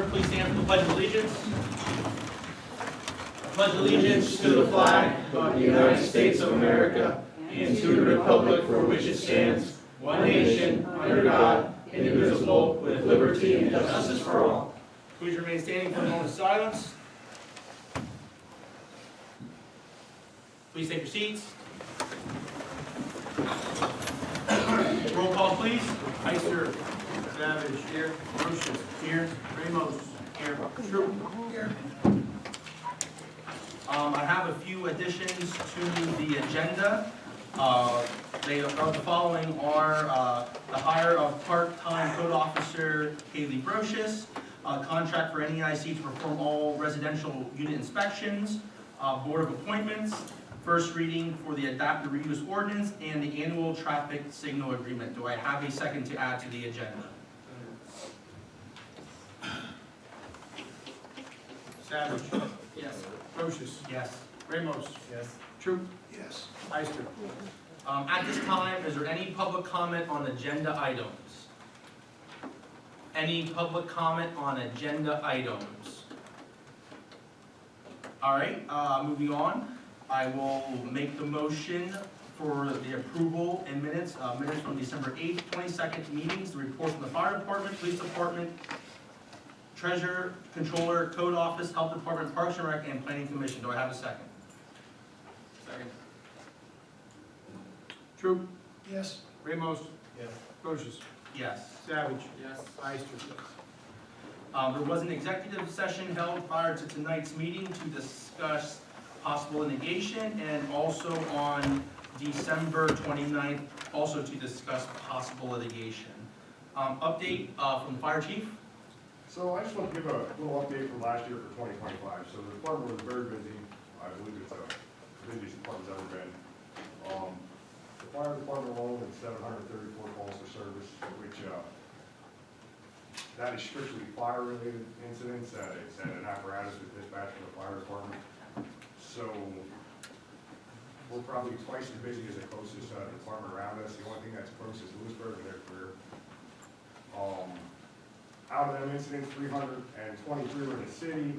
please stand for the Pledge of Allegiance. I pledge allegiance to the flag of the United States of America and to the republic for which it stands, one nation, under God, indivisible, with liberty and justice for all. Please remain standing for a moment of silence. Please take your seats. Roll call, please. Heister. Savage. Here. Roches. Here. Ramos. Here. Troop. Here. I have a few additions to the agenda. The following are the hire of part-time code officer Kaylee Brocious, contract for NEIC to perform all residential unit inspections, board of appointments, first reading for the adaptive reuse ordinance, and the annual traffic signal agreement. Do I have a second to add to the agenda? Savage. Yes. Roches. Yes. Ramos. Yes. Troop. Yes. Heister. At this time, is there any public comment on agenda items? Any public comment on agenda items? All right, moving on. I will make the motion for the approval and minutes from December 8th, 22nd meetings, the report from the fire department, police department, treasurer, controller, code office, health department, parks and rec, and planning commission. Do I have a second? Second. Troop. Yes. Ramos. Yes. Roches. Yes. Savage. Yes. Heister. There was an executive session held prior to tonight's meeting to discuss possible litigation, and also on December 29th, also to discuss possible litigation. Update from the fire chief. So I just want to give a little update from last year for 2025. So the department was very busy. I believe it's the busiest department's ever been. The fire department alone had 734 calls for service, which that is strictly fire-related incidents. That it's an apparatus with dispatch for the fire department. So we're probably twice as busy as the closest department around us. The only thing that's close is Lewisburg and their career. Out of them incidents, 323 were in the city.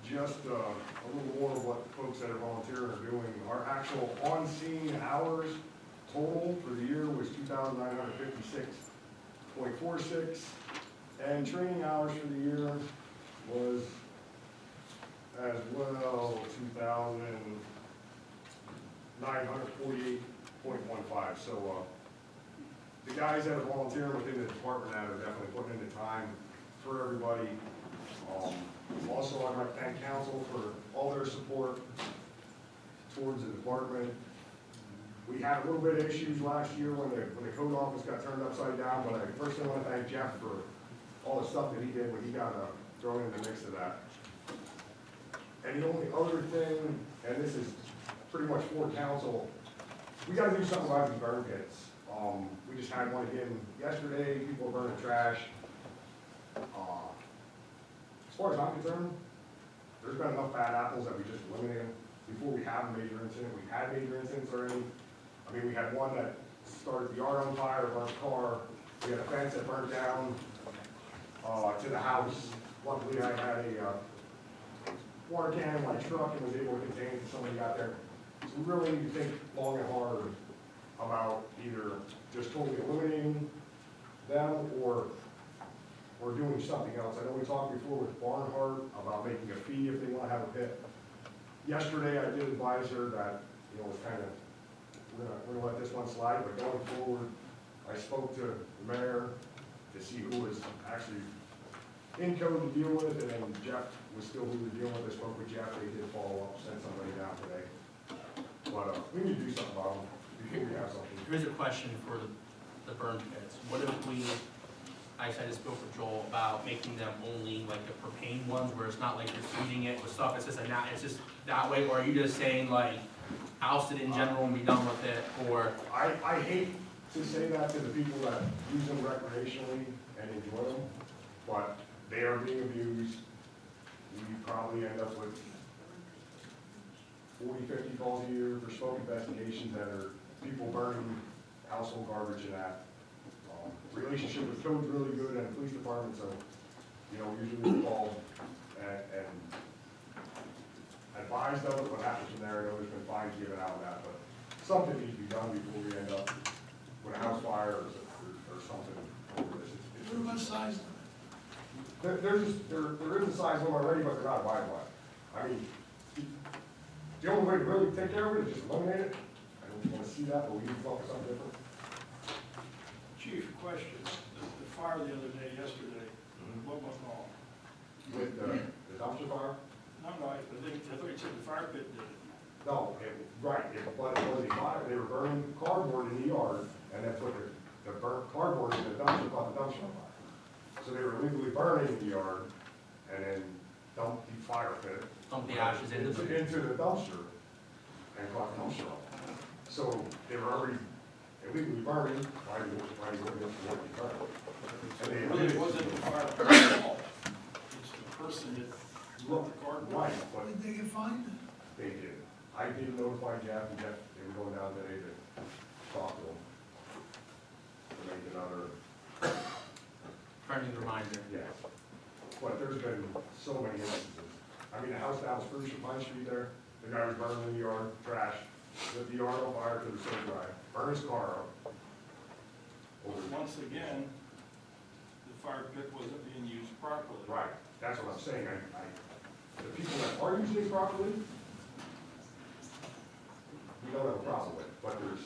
Just a little more of what the folks that are volunteering are doing. Our actual on-scene hours total for the year was 2,956.46, and training hours for the year was as well 2,948.15. So the guys that are volunteering within the department that are definitely putting in the time for everybody. Also, I'd like to thank council for all their support towards the department. We had a little bit of issues last year when the code office got turned upside down, but I personally want to thank Jeff for all the stuff that he did when he got thrown in the mix of that. And the only other thing, and this is pretty much for council, we got to do something about these burn pits. We just had one again yesterday. People are burning trash. As far as I'm concerned, there's been enough bad apples that we just eliminated before we have a major incident. We've had major incidents already. I mean, we had one that started the yard on fire, burnt a car. We had a fence that burnt down to the house. Luckily, I had a water can in my truck and was able to contain it until somebody got there. So we really need to think long and hard about either just totally eliminating them or doing something else. I know we talked before with Barnhart about making a fee if they want to have a pit. Yesterday, I did advise her that, it's kind of, we're gonna let this one slide, but going forward, I spoke to the mayor to see who was actually in code to deal with, and then Jeff was still who we were dealing with. I spoke with Jeff, they did follow up, sent somebody down today. But we need to do something about them before we have something. Here's a question for the burn pits. What if I just spoke with Joel about making them only like the propane ones, where it's not like you're feeding it with stuff, it's just that way, or are you just saying like oust it in general and be done with it, or? I hate to say that to the people that use them recreationally and enjoy them, but they are being abused. We probably end up with 40, 50 calls a year for smoke investigations that are people burning household garbage and that. Relationship with code's really good and the police department, so, we usually call and advise them what happens from there. I know there's been fines given out of that, but something needs to be done before we end up with a house fire or something over this. What size? There is a size limit already, but they're not abiding by it. I mean, the only way to really take care of it is just eliminate it. I don't want to see that, but we need to focus on different. Chief, question. The fire the other day, yesterday, what went wrong? With the dumpster fire? No, I thought you said the fire pit did it. No, but it wasn't fire. They were burning cardboard in the yard, and then put the burnt cardboard in the dumpster, caught the dumpster on fire. So they were illegally burning in the yard, and then dumped the fire pit. Dump the ashes into the dumpster, and caught the dumpster on fire. So they were already illegally burning, why wouldn't it be burned? And It they really admitted- wasn't the fire pit's fault. It's the person that wrote the cardboard. Right, but Did they get fined? they did. I did notify Jeff, and Jeff, they were going down today to talk to them. To make another, Friendly reminder. yes. But there's been so many instances. I mean, the house down Spruce and Pine Street there, the guy was burning in the yard, trash, lit the yard on fire because it was so dry, burned his car up. Once again, the fire pit wasn't being used properly. Right, that's what I'm saying. The people that are using it properly, we don't have a problem with, but there's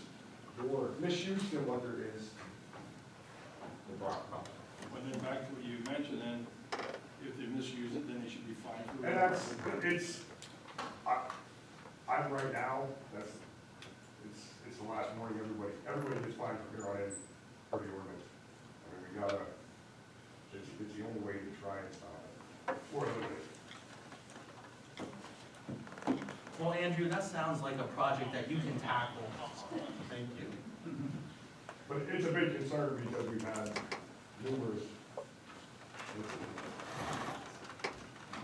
more misuse than what there is the problem. But then back to what you mentioned, then, if they misuse it, then they should be fined for it. And I'm right now, it's the last warning, everybody gets fined from here on in for the ordinance. I mean, we gotta, it's the only way to try and stop it, or eliminate it. Well, Andrew, that sounds like a project that you can tackle. Thank you. But it's a big concern because we've had numerous,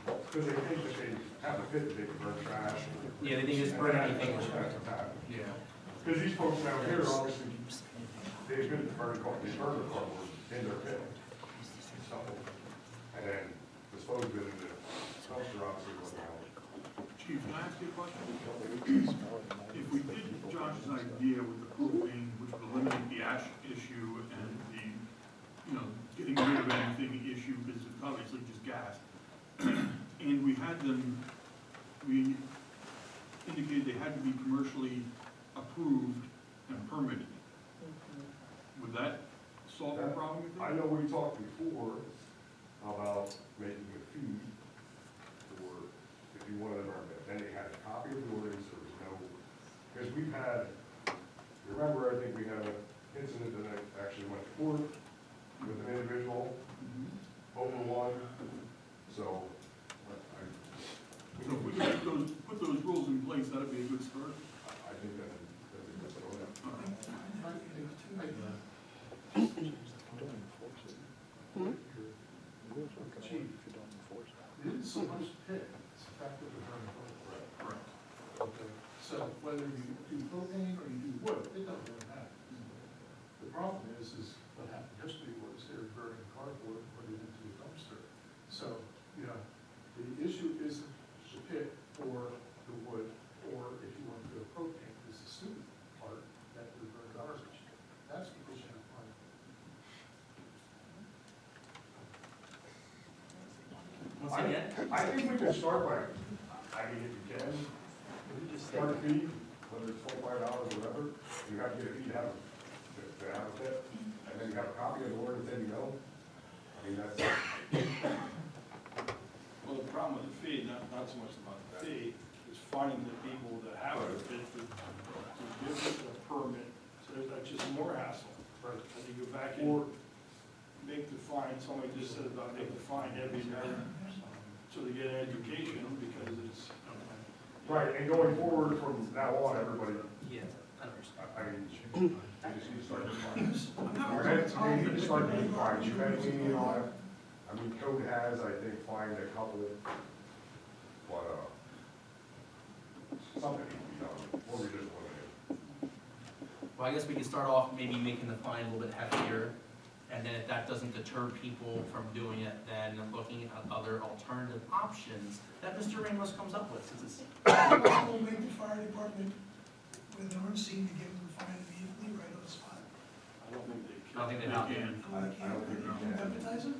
because they think that they have a pit that they can burn trash. Yeah, they think it's burn anything. Yeah. Because these folks down here, obviously, they've been burning cardboard in their pit. So, and then dispose of it in the dumpster, obviously, wasn't out. Chief, can I ask you a question? If we did Josh's idea with the propane, which would eliminate the ash issue and the, getting rid of anything issue, because it's obviously just gas, and we had them, we indicated they had to be commercially approved and permitted, would that solve the problem, you I think? know we talked before about making a fee for, if you wanted to burn it, then they had a copy of the ordinance, there was no, because we've had, remember, I think we had an incident that actually went to court with an individual over one, so, So if we could put those rules in place, that'd be a good start. I think that's a good start. Chief, it isn't so much pit, it's the fact that they're burning cardboard. Correct. Okay, so whether you do propane or you do wood, it doesn't really matter. The problem is what happened yesterday was they were burning cardboard and putting it into a dumpster. So, the issue isn't the pit or the wood, or if you want to do a propane, it's the stupid part that we burn garbage. That's the issue of mine. Once again, I think we can start by, I mean, if you can, start a fee, whether it's $25 or whatever, you have to get a fee to have a pit, and then you have a copy of the ordinance, then you know. I mean, that's, Well, the problem with the fee, not so much about the fee, is finding the people that have a bid to give it a permit, so that's just more hassle. Right. And you go back and make the fine, somebody just said about make the fine every year, so they get an education, because it's, right, and going forward from now on, everybody, yeah, I understand. I mean, they just need to start getting fines. They need to start getting fines, you had a meeting on it, I mean, code has, I think, fined a couple, but, something needs to be done, or we just eliminate it. Well, I guess we can start off maybe making the fine a little bit heftier, and then if that doesn't deter people from doing it, then looking at other alternative options that Mr. Ramos comes up with, since it's We'll make the fire department, when they're on scene, to give them the fine immediately right on the spot. I don't think they can. I don't think they have. can. Oh, they can't deputize them?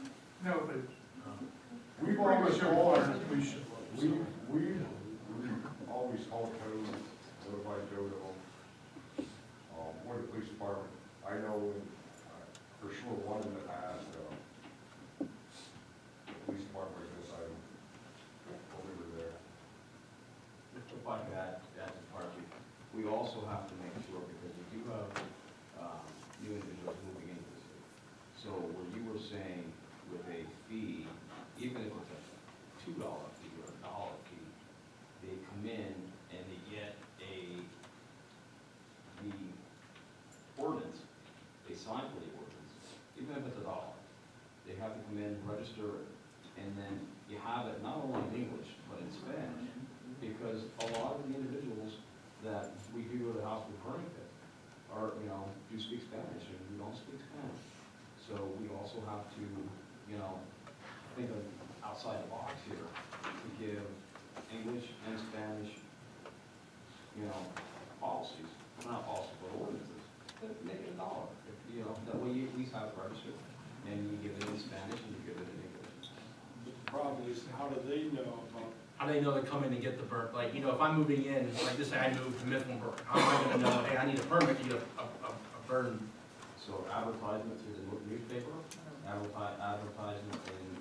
No, but We've pretty always much every called, fire station. we always call code, notify code of them. Or the police department, I know, for sure, one in the past, the police department was this item, when we were there. If I could add to Parky, we also have to make sure, because we do have new individuals moving into the city. So what you were saying with a fee, even if it's a $2 fee or a $1 fee, they come in and they get the ordinance, they sign for the ordinance, even if it's $1. They have to come in, register it, and then you have it not only in English, but in Spanish. Because a lot of the individuals that we do at the house with permit are, do speak Spanish, and we don't speak Spanish. So we also have to, think of outside the box here to give English and Spanish, policies, not policies, but ordinances, but make it $1. That way you at least have it registered, and you give it in Spanish and you give it in English. The problem is, how do they know about, how do they know to come in and get the burn? Like, if I'm moving in, like just say I moved to Mifflinburg, how am I gonna know, hey, I need a permit to get a burn? So advertisement through the newspaper, advertisement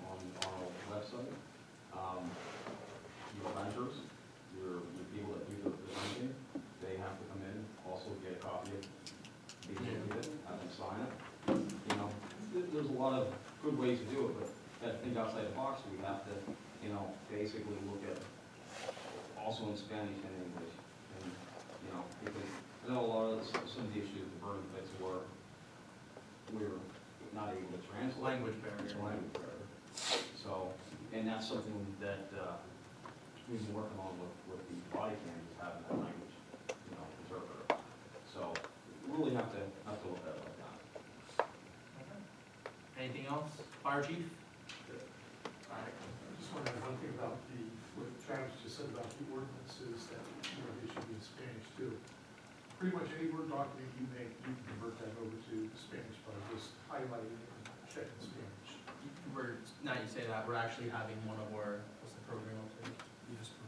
on our website, your renters, your people that do the renting, they have to come in, also get a copy of the certificate, have them sign it. There's a lot of good ways to do it, but that think outside the box, we have to, basically look at also in Spanish and English. And, because I know a lot of some of the issues with the burn pits were we're not able to translate. Language barrier. It's a language barrier. So, and that's something that we've been working on with the body cams, having that language, interpreter. So, we really have to look at it like that. Anything else? Fire chief? I just want to add one thing about what Travis just said about the ordinances, that, they should be in Spanish too. Pretty much any Word document you make, you can convert that over to Spanish by just highlighting it and checking Spanish. Now you say that, we're actually having one of our, what's the program up there?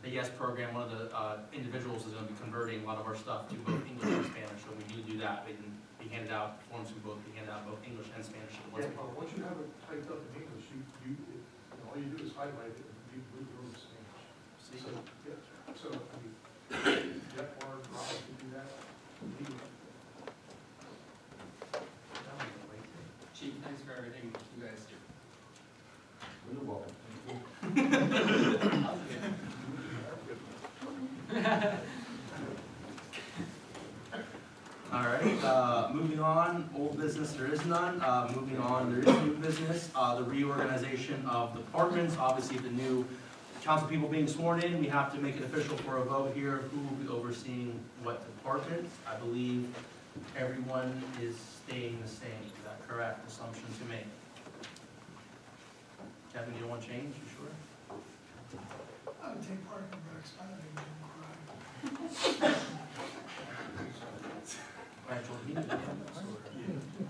The YES program, one of the individuals is gonna be converting a lot of our stuff to both English and Spanish, so we need to do that. They can be handed out, forms can both be handed out both English and Spanish. Yeah, well, once you have it typed up in English, all you do is highlight it and you move it over to Spanish. See? So, yeah, so, Jeff or Rob can do that. Chief, thanks for everything you guys do. You're welcome. All right, moving on, old business, there is none. Moving on, there is new business, the reorganization of departments. Obviously, the new council people being sworn in, we have to make it official for a vote here. Who will be overseeing what departments? I believe everyone is staying the same. Is that correct assumption to make? Kevin, you don't want change, you sure? I would take part in the Rex, I don't think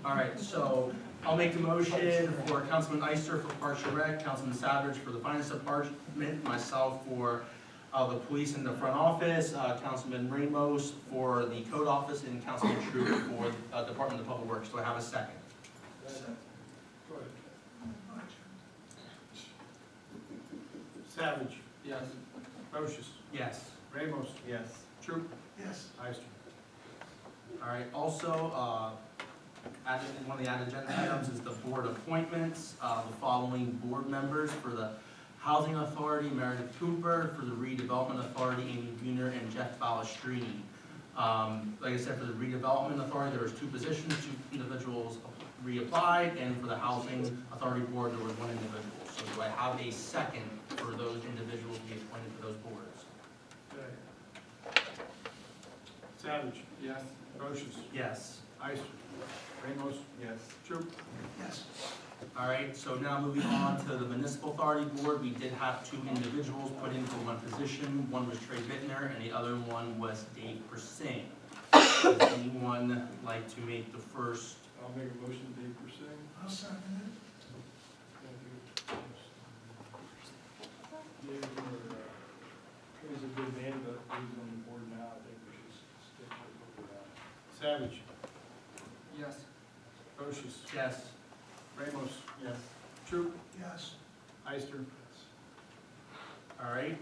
All right, so I'll make the motion for Councilman Ister for Parks and Rec, Councilman Savage for the Finance Department, myself for the police in the front office, Councilman Ramos for the code office, and Councilman Troop for the Department of Public Works. Do I have a second? Go ahead. Savage, Yes. Procius, Yes. Ramos, Yes. Troop, Yes. Ister. All right, also, one of the added agenda items is the board appointments. The following board members for the Housing Authority, Meredith Cooper; for the Redevelopment Authority, Amy Buhner and Jeff Balestrini. Like I said, for the Redevelopment Authority, there was 2 positions, 2 individuals reapplied, and for the Housing Authority Board, there was 1 individual. So do I have a second for those individuals to be appointed to those boards? Savage, Yes. Procius, Yes. Ister, Ramos, Yes. Troop, Yes. All right, so now moving on to the municipal authority board, we did have 2 individuals put in for 1 position. One was Trey Bittner and the other one was Dave Persing. Would anyone like to make the first? I'll make a motion, Dave Persing. I'll second it. Dave, he's a good man, but he's on the board now, I think we should stick with that. Savage, Yes. Procius, Yes. Ramos, Yes. Troop, Yes. Ister. All right,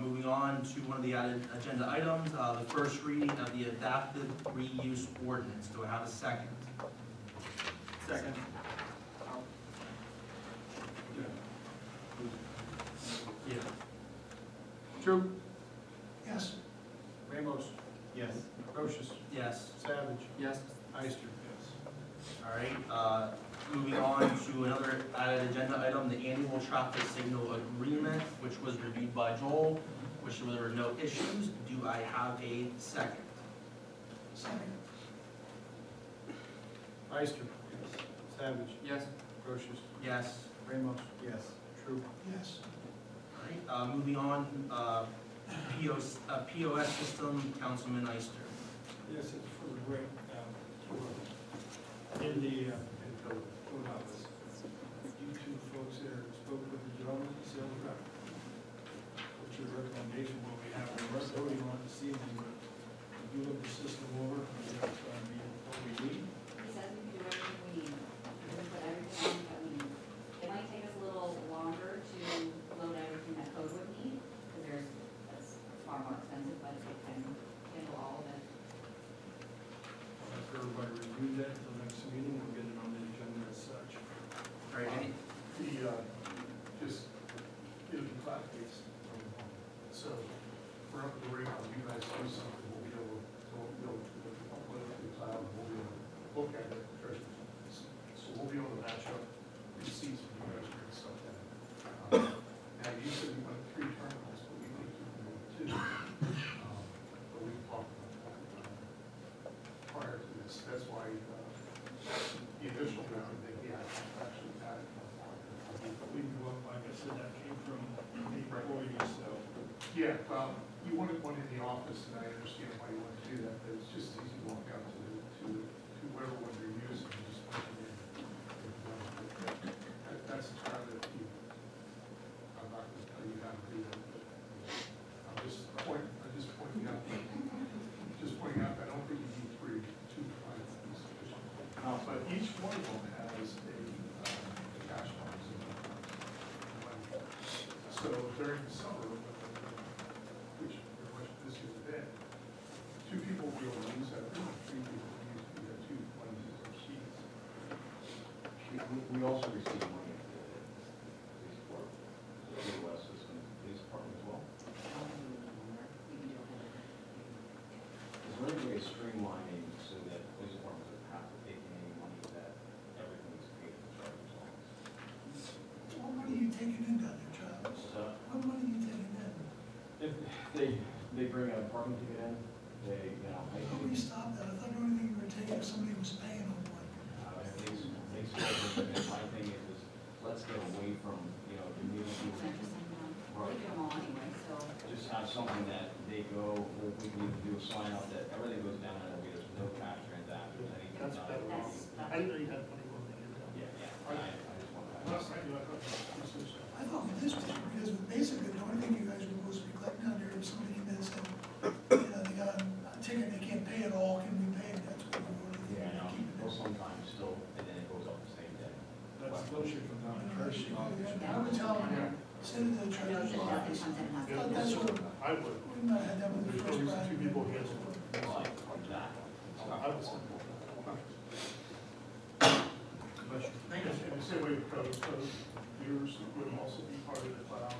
moving on to one of the added agenda items, the first reading of the adaptive reuse ordinance. Do I have a second? Second. Yeah. Troop, Yes. Ramos, Yes. Procius, Yes. Savage, Yes. Ister. All right, moving on to another added agenda item, the annual traffic signal agreement, which was reviewed by Joel, which there were no issues. Do I have a second? Second. Ister. Savage, Yes. Procius, Yes. Ramos, Yes. Troop, Yes. All right, moving on, POS system, Councilman Ister. Yes, it's for the break, in the code office. You 2 folks there spoke with the gentleman, the sales rep. What's your recommendation, what we have, we're voting on this evening, but you look the system over, and it's going to be what we need. He says we can do everything we need. We can put everything on that we need. It might take us a little longer to load everything that code would need, because that's far more expensive, but it can handle all of it. After everybody review that until next meeting, we'll get it on the agenda as such. All right, any, Just give them flat base. So, for up the rate, when you guys do something, we'll be able to upload it to the cloud, and we'll be able to look at it, treasure funds. So we'll be able to match up receipts when you guys bring stuff in. Now, you said you went 3 terminals, but we think you can go 2. But we talked about that prior to this. That's why the initial round, they actually had it. We can go up, like I said, that came from the employees, so. Yeah, you wanted one in the office, and I understand why you want to do that, but it's just easy to walk out to whoever one you're using, and just put it in. That's entirely up to you. I'm not going to tell you how to do that, but I'm just pointing out, I don't think you need 3, 2 clients to be sufficient. But each one of them has a cash box in it. So during the summer, which very much this year has been, 2 people will be able to use that room, 3 people will use, we have 2 ones use their sheets. We also receive money at the police department, the POS system, police department as well. We can do it. Is there any way of streamlining so that police departments don't have to take in any money, that everything is paid in the treasurer's office? What money are you taking in down there, Travis? So What money are you taking in? if they bring a parking ticket in, they, How do we stop that? I thought the only thing you were taking if somebody was paying on one. my thing is let's get away from, So community. just send them out. We do them all anyway, so. Just have something that they go, we can even do a sign up that everything goes down and there's no cash transactions, anything. That's done. better. That's- I didn't know you had money going in. Yeah, I just want to. I thought with this was, because basically the only thing you guys were supposed to be collecting down there is somebody came in and said, they got a ticket, they can't pay it all, can we pay it? That's what we were Yeah, I know, keeping well, it. sometimes still, and then it goes up the same day. That's closer from down the treasurer's office. I would tell them, send it to the No, treasurer's it definitely office. comes in, I has thought to. that's what, I would. we might have had that with the first There's round. 2 people against it. Like that. I would send it. thank you. And the same way with code, yours would also be part of the cloud,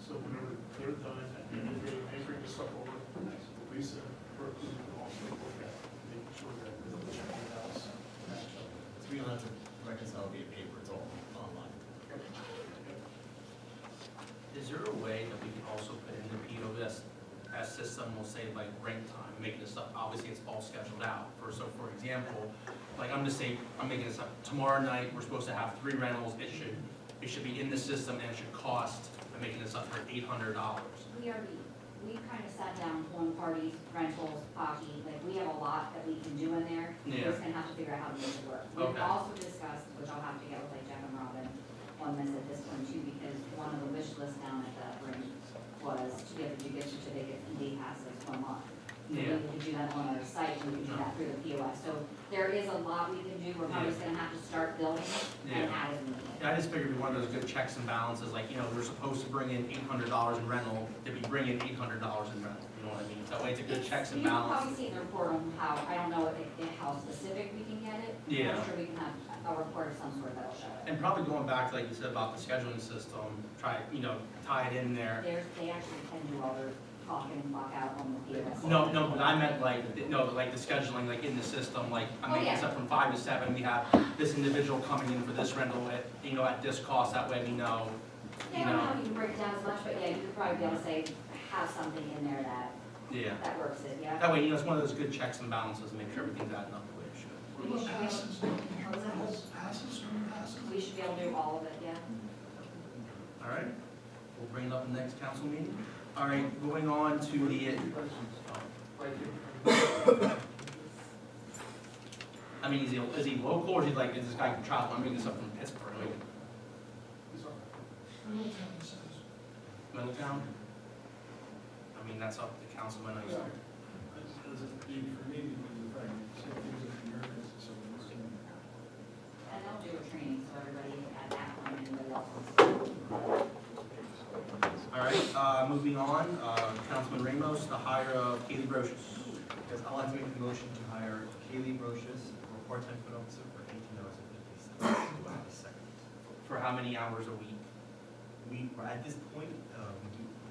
so whenever they're done, and they bring the stuff over, Lisa, her crew will also look at making sure that everything else match up. So we don't have to reconcile via paper, it's all online. Is there a way that we can also put in the POS past system will say like rent time, making this up, obviously it's all scheduled out. So for example, like I'm making this up, tomorrow night, we're supposed to have 3 rentals, it should be in the system and it should cost, I'm making this up for $800. We kind of sat down, one parties, rentals, hockey, like we have a lot that we can do in there. We're Yeah. just gonna have to figure out how to make it work. We've Okay. also discussed, which I'll have to get with like Jeff and Robin on this at this point too, because one of the wish lists down at the ring was to be able to do gift certificates and day passes for a month. So Yeah. we could do that on our site, and we could do that through the POS. So there is a lot we can do, we're probably just gonna have to start building and Yeah. add as we need. Yeah, I just figured we wanted those good checks and balances, like, we're supposed to bring in $800 in rental, did we bring in $800 in rental, you know what I mean? That way it's a good checks and You can balances. probably see in the report on how, I don't know how specific we can get it. Yeah. I'm sure we can have a report of some sort that'll show it. And probably going back to, like you said, about the scheduling system, try, tie it in there. They actually can do all their clock in, clock out on the POS. No, but I meant like the scheduling, like in the system, like, I'm making this up from 5 to 7, we have this individual coming in for this rental at, at this cost, that way we know, They don't know how you can break it down as much, but yeah, you could probably be able to say, have something in there yeah. that works it, yeah. That way, it's one of those good checks and balances, and make sure everything's adding up the way it should. What about passes? Passes, room passes? We should be able to do all of it, yeah. All right, we'll bring it up in the next council meeting. All right, going on to the, I mean, is he local, or is this guy from travel? I'm bringing this up from Pittsburgh, like, Middletown says. Middletown? I mean, that's up to councilman, I Yeah. For me, the fact that same things in America, so we're looking And they'll do a training, so everybody at that point, anybody else wants. All right, moving on, Councilman Ramos, the hire of Kaylee Brochus. Yes, I'd like to make a motion to hire Kaylee Brochus for part-time foot officer for $18.50 July 2nd. For how many hours a week? At this point, we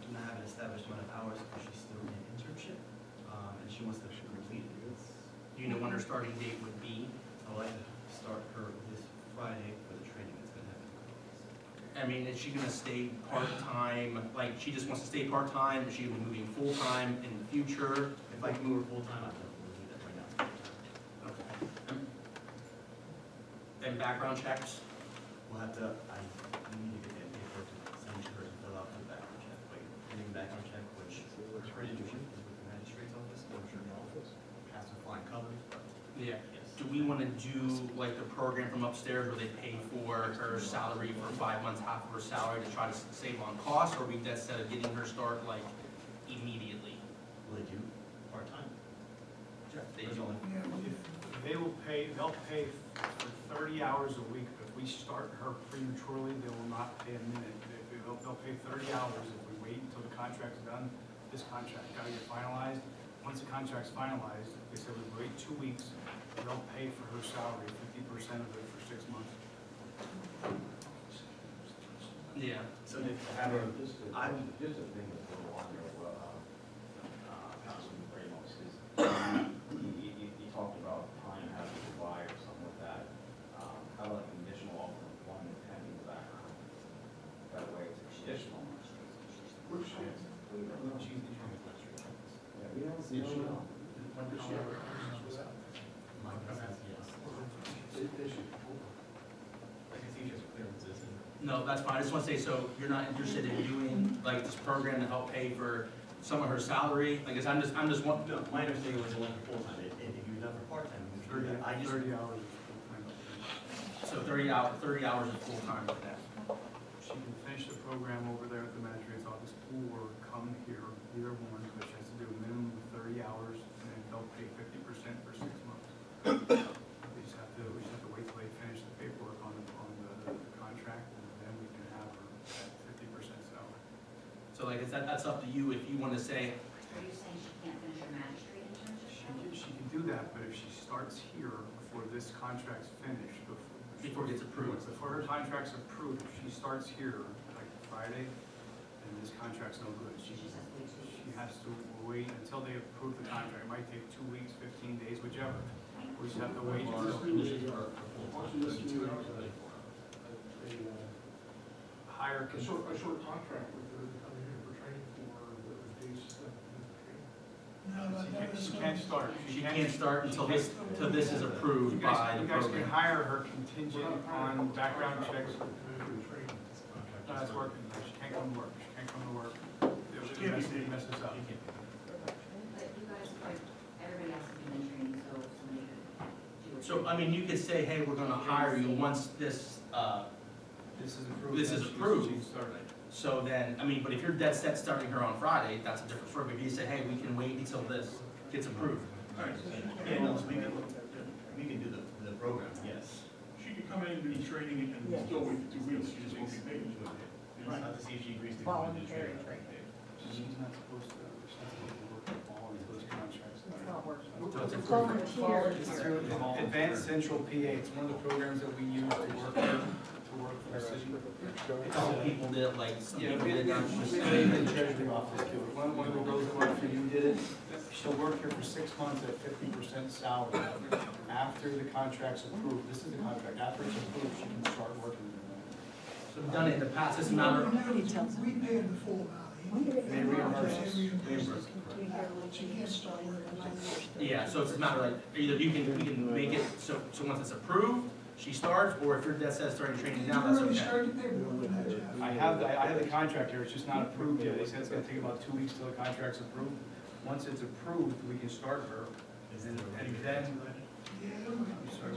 do not have an established amount of hours because she's still in internship, and she wants to complete it. Do you know when her starting date would be? I'd like to start her this Friday for the training that's gonna happen. I mean, is she gonna stay part-time, like, she just wants to stay part-time, is she gonna be moving full-time in the future? If I can move her full-time, I'd love to do that right now. Okay. And background checks? We'll have to, I need to get that paper to send to her to fill out the background check, like, pending background check, which her institution is with the magistrate's office, I'm sure the office has to fly colors, but Yeah. yes. Do we wanna do, like, the program from upstairs where they pay for her salary for 5 months, half of her salary to try to save on costs, or we, instead of getting her start, like, immediately? Will they do part-time? They That's do. only- They'll pay for 30 hours a week. If we start her prematurely, they will not pay a minute. They'll pay 30 hours if we wait until the contract's done. This contract gotta get finalized. Once the contract's finalized, they said we wait 2 weeks, they'll pay for her salary, 50% of it for 6 months. Yeah. So to have her, Just a thing that's a little on there, Councilman Ramos, is you talked about time having to buy or something like that. How about a conditional offer of employment pending the background? That way it's conditional. Which she's the training administrator. Yeah, we don't see. When does she have her license with that? My process, yes. They should. I can see she has clearances and No, that's fine, I just wanna say, so you're not interested in doing, like, this program to help pay for some of her salary? Like, I'm just one, no, my understanding was only for full-time, and if you're done for part-time, we can do that. I just, 30 hours is full-time. so 30 hours is full-time for that. She can finish the program over there at the magistrate's office or come here, either one, but she has to do a minimum of 30 hours and then they'll pay 50% for 6 months. We just have to wait till they finish the paperwork on the contract and then we can have her at 50% salary. So like, that's up to you if you wanna say, Are you saying she can't finish her magistrate internship? She can do that, but if she starts here before this contract's finished, before it gets approved. before her contract's approved, if she starts here like Friday, and this contract's no good, She just has to wait 2 weeks. she has to wait until they approve the contract. It might take 2 weeks, 15 days, whichever. We just have to wait Why until don't you just do a hire. short contract with her to come in here for training for the days that can't start. She can't start until this is approved by the You guys can program. hire her contingent on background checks. No, that's working. She can't come to work. She can't come to work. It messes up. But you guys, like, everybody else has been in training, so somebody could do it. So, I mean, you could say, hey, we're gonna hire you once this, This is approved. This is She's- approved. she's starting. so then, I mean, but if you're dead set starting her on Friday, that's a different story. But if you say, hey, we can wait until this gets approved. Yeah, no, so we can do the program, yes. She could come in and do the training and still wait for 2 weeks, she just won't be paid. It's not to see if she agrees to go and do training. She's not supposed to work at all until this contract's started. So it's approved. It's through Advanced Central PA. It's one of the programs that we use to work for the city. A couple people did it, like, some Yeah, people we did have it. the treasury office too. One of the girls that worked for you did it. She'll work here for 6 months at 50% salary. After the contract's approved, this is the contract, after it's approved, she can start working. So we've done it in the past, it's a matter of, We pay him the full amount. They reimburse us. They reimburse us. She can't start working until. yeah, so it's a matter of like, either we can make it, so once it's approved, she starts, or if your dead set starting training now, that's You already okay. started paperwork with that, Jeff. I have the contract here, it's just not approved yet. They said it's gonna take about 2 weeks till the contract's approved. Once it's approved, we can start her. And then, Yeah, sorry,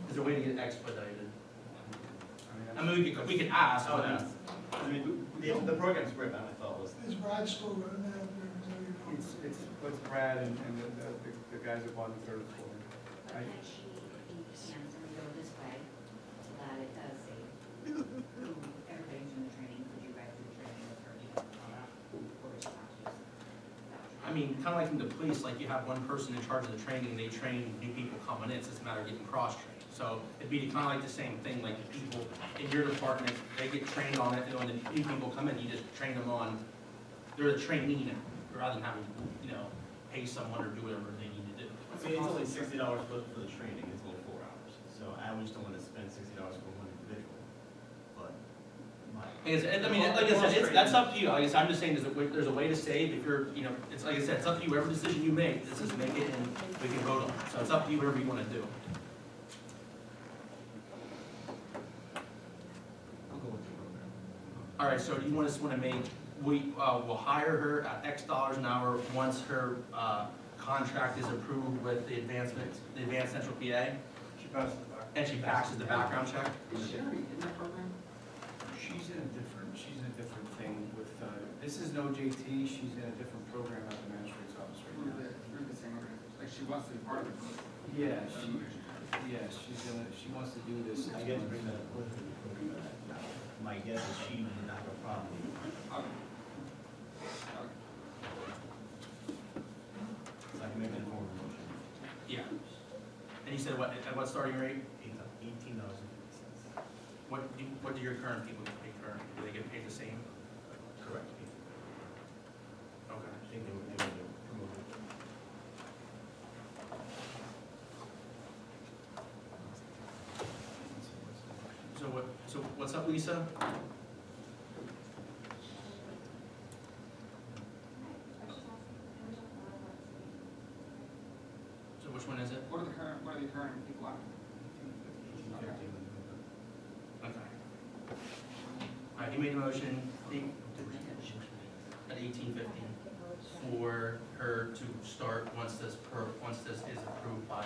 Is there a way to get it expedited? I I mean, we could ask, Oh, but, no. I mean, the program's great, but I thought it was, Is Brad still running that up there? Is that your- it's Brad and the guys up on the third floor. But can she be hands and go this way, so that it does say, everybody's doing the training, could you guys do the training with her, or is it not just? I mean, kind of like in the police, like you have one person in charge of the training, they train new people coming in, it's just a matter of getting cross-trained. So it'd be kind of like the same thing, like the people in your department, they get trained on it, and when the new people come in, you just train them on, they're the trainee, rather than having, pay someone or do whatever they need to do. I mean, it's only $60 for the training, it's only 4 hours. So I just don't want to spend $60 for one individual, but I mean, like I said, that's up to you. Like I said, I'm just saying there's a way to save if you're, it's like I said, it's up to you. Whatever decision you make, this is make it and we can vote on it. So it's up to you, whatever you want to do. I'll go with the program. All right, so do you want to make, we'll hire her at X dollars an hour once her contract is approved with the Advanced Central PA, She passes the back. and she passes the background check? Is she already in that program? She's in a different thing with, this is no JT, she's in a different program at the magistrate's office right now. Through the same organization, like she wants to be part of it. Yeah, she wants to do this. I guess bring that up with her. My guess is she would not have a problem. So I can make that form of motion. Yeah. And you said what, at what starting rate? $18.50. What do your current people get paid currently? Do they get paid the same? Correct. Okay. I think they would promote it. So what's up, Lisa? So which one is it? What are the current people on? Okay. All right, you made a motion at 18:15 for her to start once this is approved by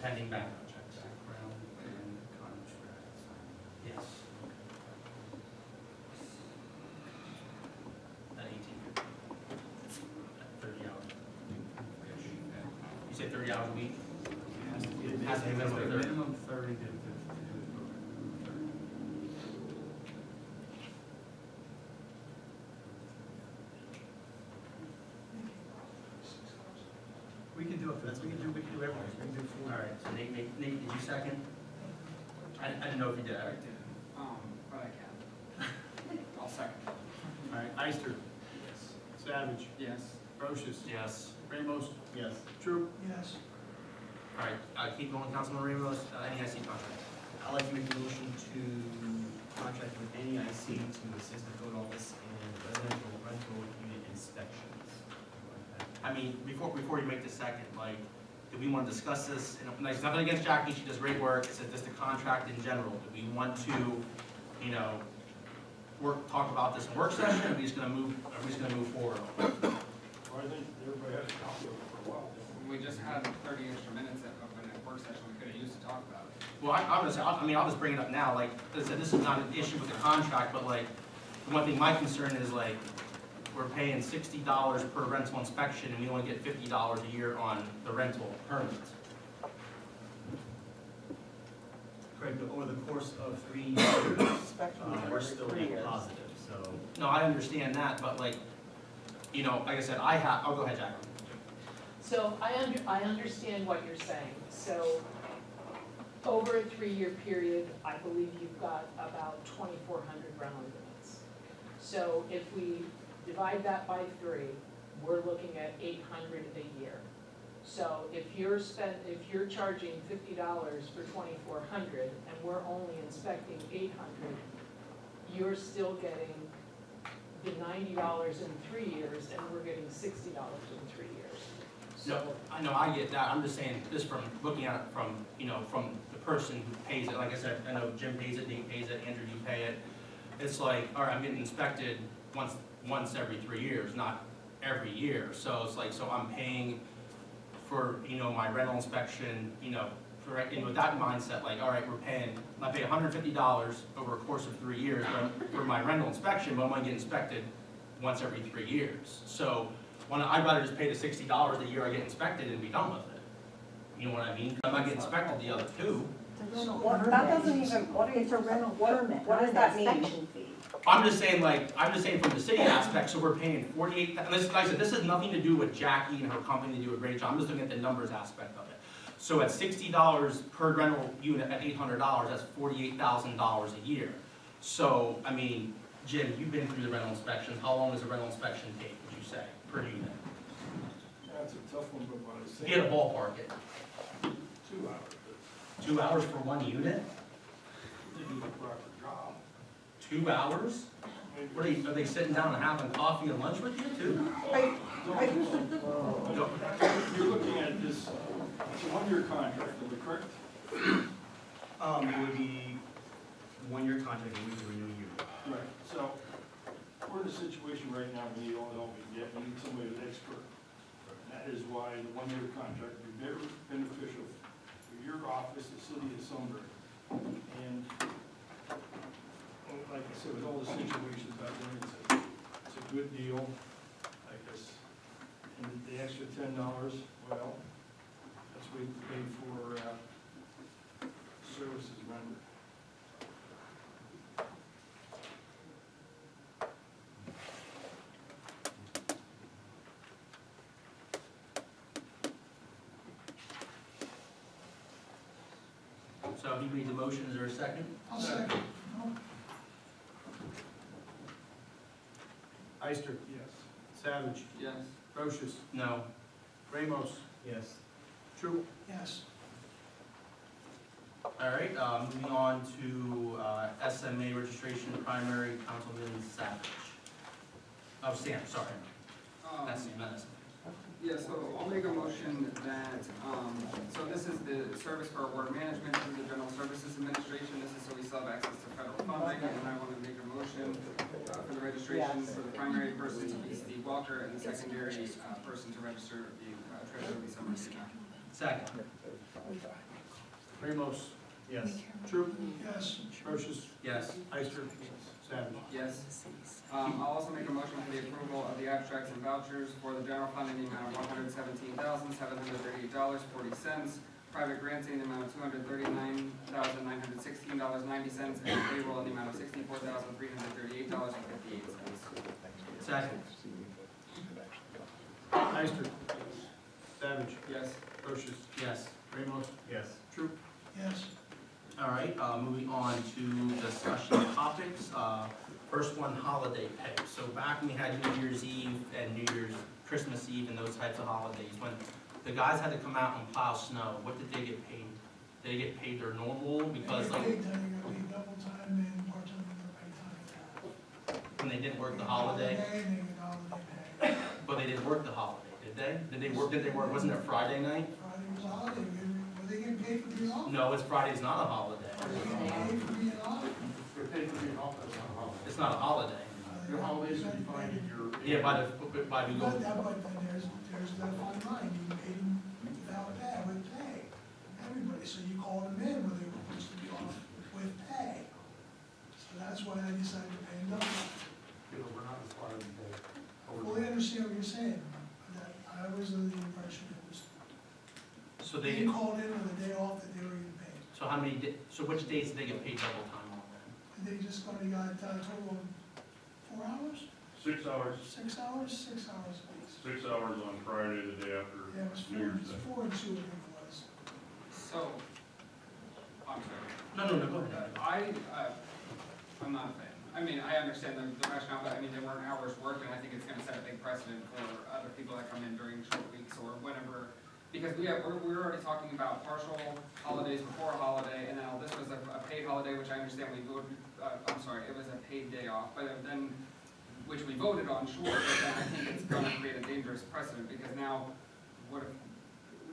pending background checks. Background and contract. Yes. At 18:15. At 30 hours. You say 30 hours a week? Has to be minimum of 30. Minimum 30 to do the program. We can do it, we can do everything, we can do food. All right, so Nate, did you second? I didn't know if you did. I did, but I can. I'll second. All right, Ister. Savage. Yes. Brochus. Yes. Ramos. Yes. Troop. Yes. All right, keep going, Councilman Ramos, NEIC contract. I'd like to make a motion to contract with NEIC to assist the code office in residential rental unit inspections. I mean, before you make the second, like, do we want to discuss this? And like, it's nothing against Jackie, she does great work, it's just a contract in general. Do we want to, you know, talk about this in work session, or are we just gonna move forward? Well, I think everybody has a copy of it for a while. We just had 30 extra minutes of a work session we could have used to talk about it. Well, I'll just bring it up now, like, I said, this is not an issue with the contract, but like, the one thing my concern is like, we're paying $60 per rental inspection, and we only get $50 a year on the rental permit. Correct, but over the course of 3 years, we're still net positive, so. No, I understand that, but like, you know, like I said, I'll go ahead, Jack. So I understand what you're saying. So over a 3-year period, I believe you've got about 2,400 rental units. So if we divide that by 3, we're looking at 800 a year. So if you're charging $50 for 2,400 and we're only inspecting 800, you're still getting the $90 in 3 years and we're getting $60 in 3 years. No, I know, I get that, I'm just saying, just from looking at it from, you know, from the person who pays it, like I said, I know Jim pays it, Nate pays it, Andrew, you pay it. It's like, all right, I'm getting inspected once every 3 years, not every year. So it's like, so I'm paying for, you know, my rental inspection, you know, and with that mindset, like, all right, I pay $150 over a course of 3 years for my rental inspection, but I'm gonna get inspected once every 3 years. So I'd rather just pay the $60 a year I get inspected and be done with it. You know what I mean? I'm not getting inspected the other 2. That doesn't even, it's a rental permit. What does that mean? I'm just saying from the city aspect, so we're paying 48, and this, like I said, this has nothing to do with Jackie and her company, they do a great job, I'm just looking at the numbers aspect of it. So at $60 per rental unit at $800, that's $48,000 a year. So, I mean, Jim, you've been through the rental inspection, how long does a rental inspection take, would you say, per unit? That's a tough one, but what I say. If you had a ballpark it, 2 hours, but 2 hours for one unit? they do the proper job. 2 hours? What are they sitting down and having coffee and lunch with you too? You're looking at this, it's a 1-year contract, am I correct? It would be 1-year contract, and we would renew yearly. Right. So, we're in a situation right now, we need all the help we can get, we need somebody with expert. And that is why the 1-year contract would be very beneficial for your office, the city of Sunbury. And like I said, with all the situations out there, it's a good deal, I guess. And the extra $10, well, that's what we pay for, services rendered. So he made the motion, is there a second? I'll second. Ister. Yes. Savage. Yes. Procius. No. Ramos. Yes. True. Yes. All right, moving on to SMA registration, primary, Councilman Savage. Oh, Sam, sorry. That's the medicine. Yeah, so I'll make a motion that, so this is the service for water management through the General Services Administration. This is so we still have access to federal funding, and I want to make a motion for the registration for the primary person to be Steve Walker, and the secondary person to register the treasurer will be Sunbury City. Second. Ramos. Yes. True. Yes. Procius. Yes. Ister. Savage. Yes. I'll also make a motion for the approval of the abstracts and vouchers for the general fund in the amount of $117,738.40, private grants in the amount of $239,916.90, and payroll in the amount of $64,338.58. Second. Ister. Savage. Yes. Procius. Yes. Ramos. Yes. True. Yes. All right, moving on to discussion topics. First one, holiday pay. So back when we had New Year's Eve and Christmas Eve and those types of holidays, when the guys had to come out and plow snow, what did they get paid? Did they get paid their normal? Because like, They got paid double time and part-time, they got paid time and a half. when they didn't work the holiday, They get holiday pay. but they didn't work the holiday, did they? Did they work, wasn't it Friday night? Friday was a holiday, were they getting paid for being off? No, it's Friday's not a holiday. Were they getting paid for being off? They're paid for being off, that's not a holiday. It's not a holiday. Your holidays are defined in your. Yeah, by the But then there's that fine line, you paid them without pay, with pay. Everybody, so you called them in when they were supposed to be off with pay. So that's why I decided to pay them double. You know, we're not required to pay. I fully understand what you're saying, that I was under the impression it was, So they called in on the day off that they were getting paid. so how many, so which days did they get paid double time on then? And they just only got a total of 4 hours? 6 hours, 6 hours? 6 hours a week. 6 hours on Friday, the day after Yeah, it was New Year's Day. 4 and 2, I think it was. So, I'm sorry. No, go ahead. I'm not a fan. I mean, I understand the rationale, but I mean, there weren't hours worked, and I think it's gonna set a big precedent for other people that come in during short weeks or whenever. Because we're already talking about partial holidays before a holiday, and then this was a paid holiday, which I understand we voted, I'm sorry, it was a paid day off, but then, which we voted on, sure, but then I think it's gonna create a dangerous precedent, because now, what if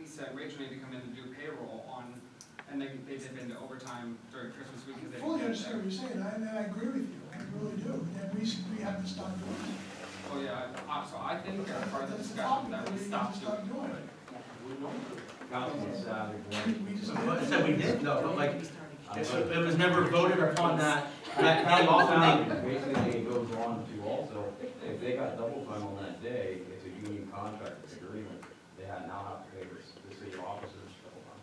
Lisa and Rachel need to come in and do payroll on, and they dip into overtime during Christmas week because they Fully didn't get understand there. what you're saying, and I agree with you, I really do, that we have to stop doing it. Oh, yeah, so I think as part of the That's the discussion topic that that we we stop need to stop doing. doing. Councilman Savage, We just. I said we did, no, but like, it was never voted upon that day off, and they, basically it goes on to also, if they got double time on that day, it's a union contract agreement, they now have to pay the city officers double time.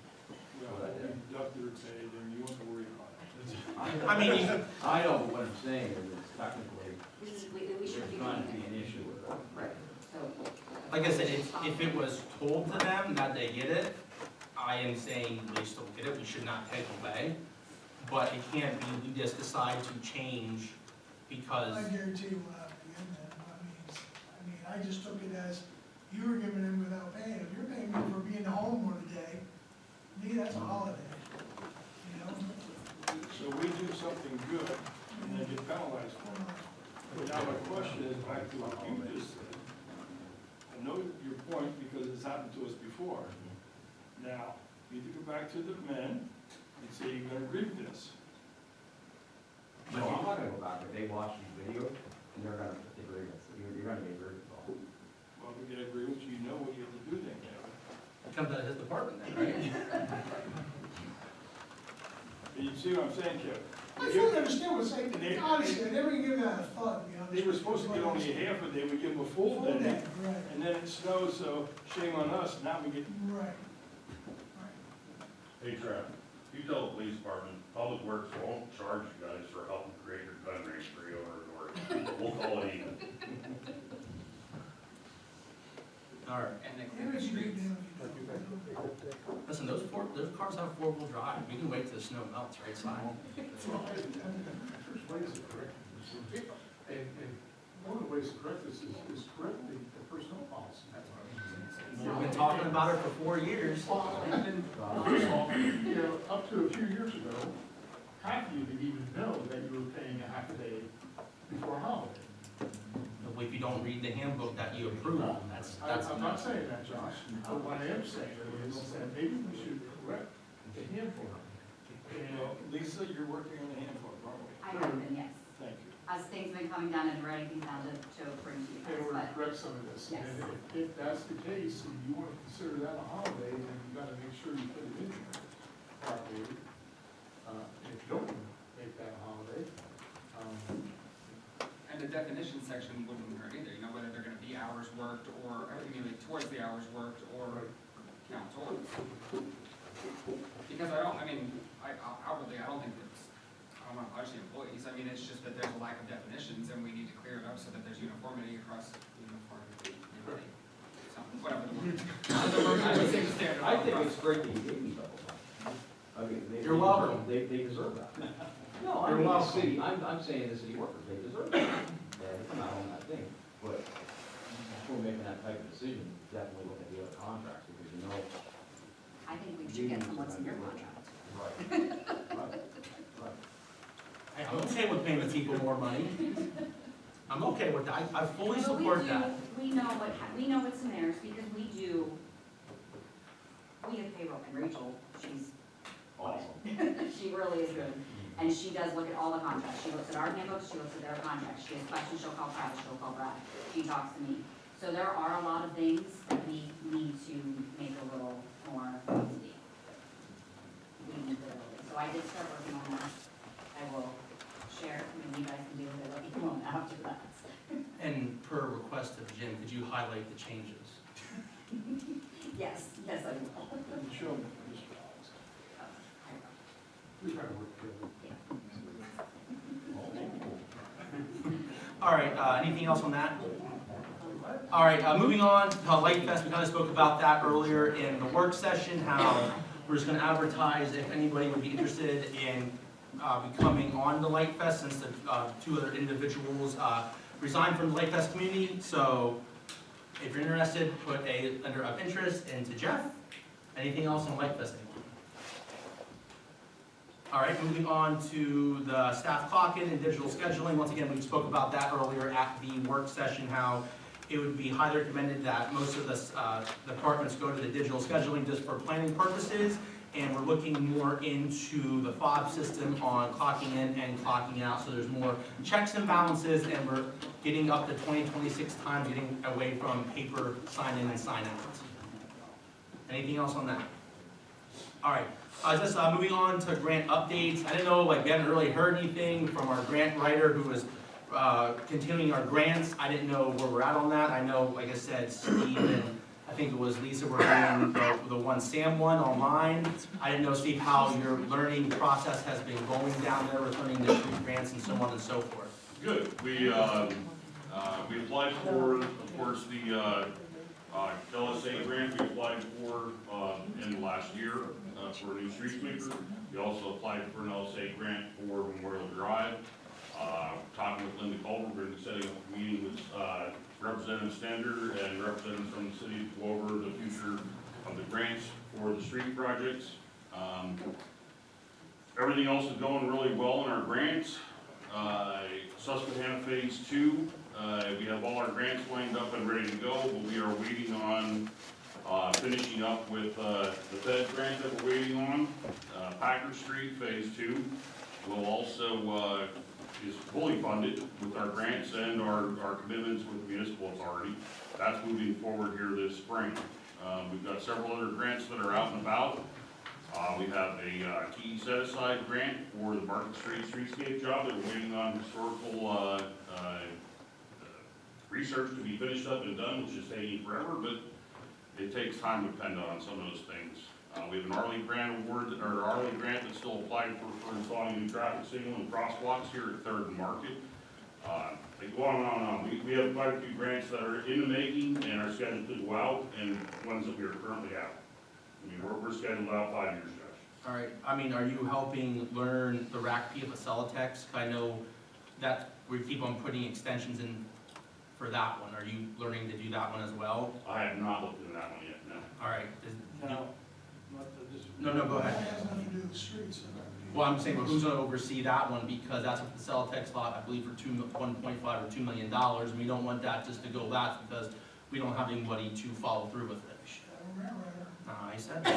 Well, if you deduct their pay, then you won't worry about it. I mean, I know, but what I'm saying is it's technically, We there's should be trying to doing be an issue with that. Right, so. like I said, if it was told to them that they get it, I am saying they still get it, we should not take away. But it can't be, we just decide to change because, I guarantee you we'll have to get that, I mean, I just took it as, you were giving them without paying, if you're paying me for being home one day, to me, that's a holiday, you know? So we do something good and then get penalized for it. Now, my question is back to what you just said. I know your point because it's happened to us before. Now, you need to go back to the men and say you're gonna agree to this. No, I'm not gonna go back, if they watch these videos, and they're gonna agree with, you're gonna get agreed with all. Well, we get agreement, so you know what you have to do then, Kevin. it comes out of his department then, right? And you see what I'm saying, Kevin? I fully understand what you're saying, They- honestly, I never give that a thought, to be honest. They were supposed to get only a half a day, we give them a full Full day, day, right, and then it snows, so shame on us, now we get, right. Hey, Trav, you tell the police department, Public Works won't charge you guys for helping create your gun range for you or we'll call it even. All right, And they Maybe clear the you streets. do, you don't. listen, those cars have 4-wheel drive, we can wait till the snow melts, right, Si? Well, there's ways to correct this. And one of the ways to correct this is correct the personnel policy. We've been talking about it for 4 years. Well, and first of all, you know, up to a few years ago, half of you didn't even know that you were paying a half a day before a holiday. If you don't read the handbook that you approve, that's. I'm not saying that, Josh, but what I am saying is that maybe we should correct the handbook. well, Lisa, you're working on the handbook, aren't we? I have been, yes. Thank you. As things have been coming down and writing things down to bring to you In guys, order to but correct some of this. Yes. And if that's the case, and you want to consider that a holiday, then you gotta make sure you put it in there properly. If you don't make that a holiday, And the definition section wouldn't hurt either, you know, whether they're gonna be hours worked or accumulate towards the hours worked or count towards. Because I don't think it's, I don't know, obviously employees, I mean, it's just that there's a lack of definitions and we need to clear it up so that there's uniformity across uniformity. So, whatever the word. I would say the standard. I think it's great that you gave me double time. I mean, You're welcome. They deserve that. No, I You're mean, the welcome. city, I'm saying the city workers, they deserve that. Yeah, they come out on that thing, but before making that type of decision, definitely look at the other contracts, because you know. I think we should get someone's in your contract. Right. Hey, I'm okay with paying the people more money. I'm okay with that, I fully But support that. we know what's in theirs, because we have payroll, and Rachel, she's Awesome. she really is good. And she does look at all the contracts. She looks at our handbooks, she looks at their contracts. She has questions, she'll call Travis, she'll call Brad. She talks to me. So there are a lot of things that we need to make a little more easy. So I did start working on that. I will share, you guys can deal with it, let me know after that. And per request of Jim, could you highlight the changes? Yes, I will. Show me, Mr. Alex. We try to work together. All right, anything else on that? All right, moving on to Light Fest, we kind of spoke about that earlier in the work session, how we're just gonna advertise if anybody would be interested in becoming on the Light Fest, since the two other individuals resigned from the Light Fest community. So if you're interested, put a letter of interest into Jeff. Anything else on Light Fest? All right, moving on to the staff clock-in and digital scheduling. Once again, we spoke about that earlier at the work session, how it would be highly recommended that most of the departments go to the digital scheduling just for planning purposes. And we're looking more into the fob system on clocking in and clocking out. So there's more checks and balances, and we're getting up to 2026 times, getting away from paper sign in and sign out. Anything else on that? All right. Just moving on to grant updates. I didn't know, like, we haven't really heard anything from our grant writer who was continuing our grants. I didn't know where we're at on that. I know, like I said, Steve and I think it was Lisa were doing the one Sam one online. I didn't know, Steve, how your learning process has been going down there with learning the street grants and so on and so forth. Good. We applied for, of course, the LSA grant we applied for in last year for a new street sweeper. We also applied for an LSA grant for Memorial Drive. Talking with Linda Culver, we're going to be setting up a meeting with Representative Stander and representatives from the city to go over the future of the grants for the street projects. Everything else is going really well in our grants. Susquehanna Phase 2, we have all our grants lined up and ready to go, but we are waiting on finishing up with the Fed grant that we're waiting on. Packard Street Phase 2 will also is fully funded with our grants and our commitments with the municipal authority. That's moving forward here this spring. We've got several other grants that are out and about. We have a TE set-aside grant for the Market Street streetscape job that we're waiting on historical research to be finished up and done, which is taking forever, but it takes time to depend on some of those things. We have an Arley grant award, or Arley grant that's still applied for installing a new traffic signal and crosswalks here at 3rd and Market. They go on and on and on. We have quite a few grants that are in the making and are scheduled to go out, and ones that we are currently out. I mean, we're scheduled out 5 years, Josh. All right, I mean, are you helping learn the rack P of Acelatex? I know that we keep on putting extensions in for that one. Are you learning to do that one as well? I have not looked into that one yet, no. All right. Now, No, go ahead. That has nothing to do with the streets. Well, I'm saying, but who's gonna oversee that one, because that's what the Acelatex lot, I believe, for 1.5 or $2 million, and we don't want that just to go lapse, because we don't have anybody to follow through with it. I said that.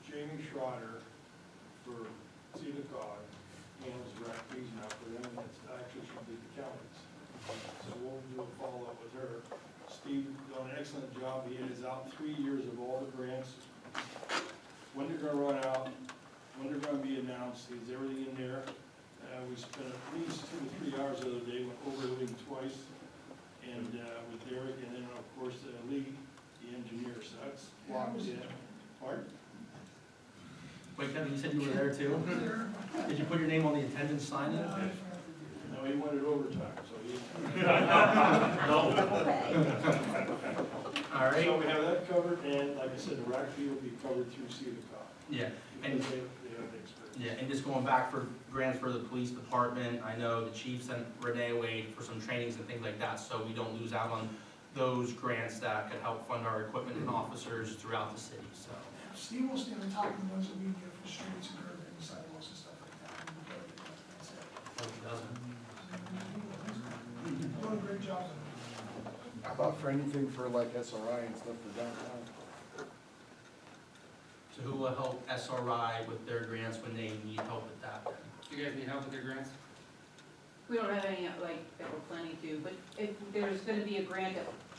Jamie Schroeder for CEDACOG handles rec fees now for them, and it's actually should be the counties. So we'll do a follow-up with her. Steve done an excellent job. He is out 3 years of all the grants. When they're gonna run out, when they're gonna be announced, is everything in there. We spent at least 2 to 3 hours the other day, went over everything twice, and with Derek, and then of course Lee, the engineer, so that's locked in. Pardon? Wait, Kevin, you said you were there too? Did you put your name on the attendance sign in? No, he wanted overtime, so he. All right. So we have that covered, and like I said, the rack fee will be covered through CEDACOG. Yeah, and Because they have the experience. yeah, and just going back for grants for the police department, I know the chief sent Renee away for some trainings and things like that, so we don't lose out on those grants that could help fund our equipment and officers throughout the city, so. Steve will stay on top of the ones that we get for streets and curbing and sidewalks and stuff like that. Hope he doesn't. job. How about for anything for like SRI and stuff for downtown? So who will help SRI with their grants when they need help with that then? Do you guys need help with your grants? We don't have any, like, that we're planning to, but if there's gonna be a grant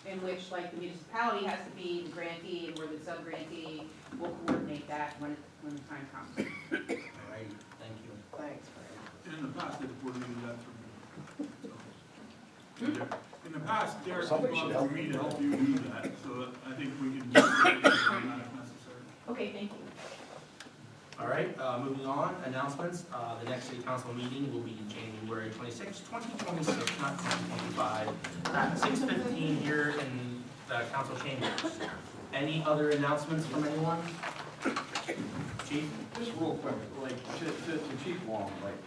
in which, like, the municipality has to be the grantee, and we're the sub-grantee, we'll coordinate that when the time comes. All right, thank you. Thanks, And in the past, they've coordinated that through me. In the past, Derek has Somebody gone should through help me you. to help you do that, so I think we can do that if necessary. Okay, thank you. All right, moving on, announcements. The next city council meeting will be January 26, 2026, not 2025, at 6:15 here in the council chambers. Any other announcements from anyone? Chief? Just real quick, like, to Chief Wong, like,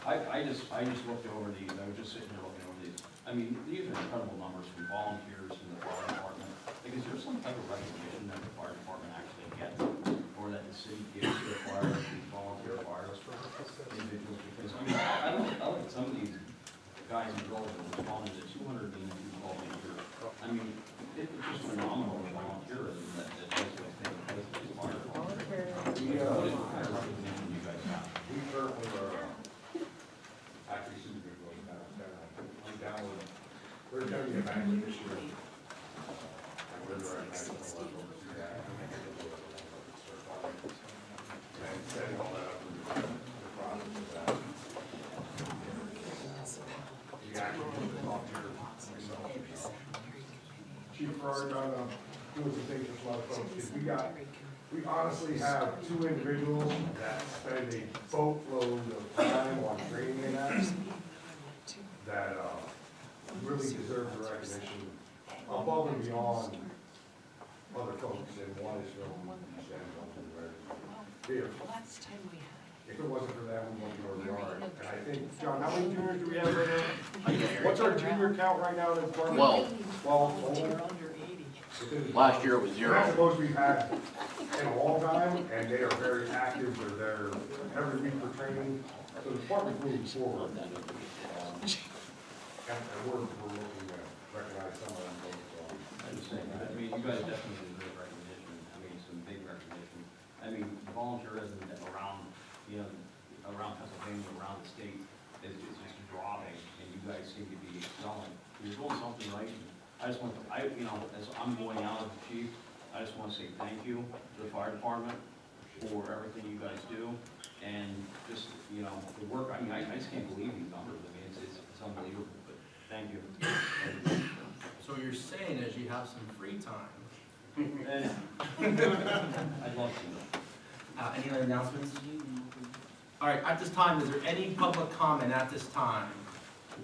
I just looked over these, I was just sitting here looking over these. I mean, these are incredible numbers from volunteers from the fire department. Like, is there some type of recognition that the fire department actually gets, or that the city gives to the fire, these volunteer fires individuals? Because, I mean, I look at some of these guys and girls that responded to 200 calls a year. I mean, it's just phenomenal volunteerism that takes place in these fire departments. What is the kind of recognition you guys have? We certainly are, actually, Sunbury goes I'm down with, there's gonna be a banquet this year. And we're at national level. And setting all that up, the process of that. We actually talk to myself. Chief Ferrari, doing some things for a lot of folks, because we honestly have two individuals that spend a boatload of time on training in that really deserve the recognition above and beyond other folks, and one is from East End, one from Red. If it wasn't for them, we wouldn't be where we are. And I think, John, how many juniors do we have right now? What's our junior count right now in the department? 12. Last year it was And 0. that's the most we've had in a long time, and they are very active, they're there every week for training, so the department's moving forward. And we're looking to recognize some of them folks. I'm just saying, I mean, you guys definitely deserve recognition, I mean, some big recognition. I mean, volunteerism around, you know, around Pennsylvania, around the state, is just dropping, and you guys seem to be excelling. You're doing something right. I just want, you know, as I'm going out as the chief, I just want to say thank you to the fire department for everything you guys do, and just, you know, the work, I mean, I just can't believe these numbers, I mean, it's unbelievable, but thank you. So you're saying is you have some free time? And I'd love to. Any other announcements? All right, at this time, is there any public comment at this time?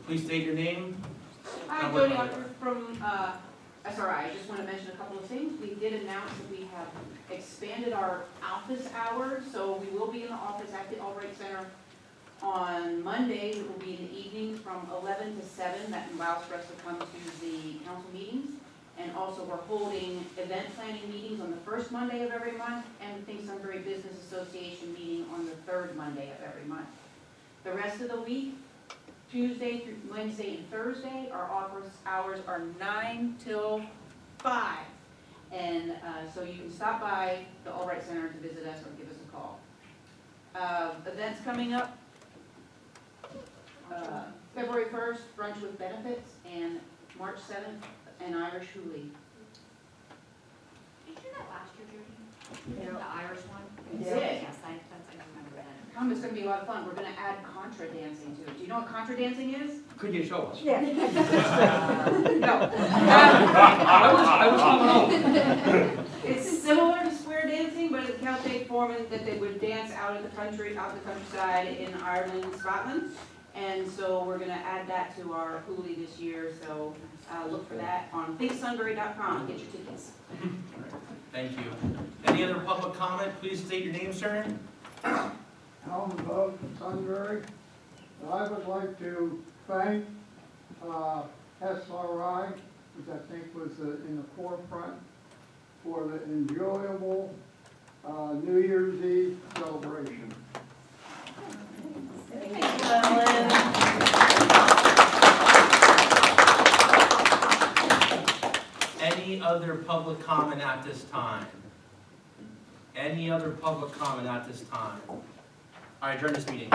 Please state your name. Hi, Jody Ocker from SRI. I just want to mention a couple of things. We did announce that we have expanded our office hours, so we will be in the office at the Albright Center on Mondays. It will be in the evenings from 11 to 7. That allows for us to come to the council meetings. And also, we're holding event planning meetings on the first Monday of every month, and the Think Sunbury Business Association meeting on the third Monday of every month. The rest of the week, Tuesday through Wednesday and Thursday, our office hours are 9 till 5. And so you can stop by the Albright Center to visit us or give us a call. Events coming up, February 1st, brunch with benefits, and March 7th, an Irish hoolie. Did you do that last year, Judy? Yeah. The Irish one? We Yes, did. I remember that. Come, it's gonna be a lot of fun. We're gonna add contra dancing to it. Do you know what contra dancing is? Could you show us? Yeah. No. I was coming out. It's similar to square dancing, but it's a Celtic form that they would dance out in the countryside in Ireland and Scotland. And so we're gonna add that to our hoolie this year, so look for that on thinksunbury.com. Get your tickets. Thank you. Any other public comment? Please state your name, sir. Alan Bug from Sunbury. I would like to thank SRI, which I think was in the forefront, for the enjoyable New Year's Eve celebration. Thank you, Ellen. any other public comment at this time? Any other public comment at this time? I adjourn this meeting.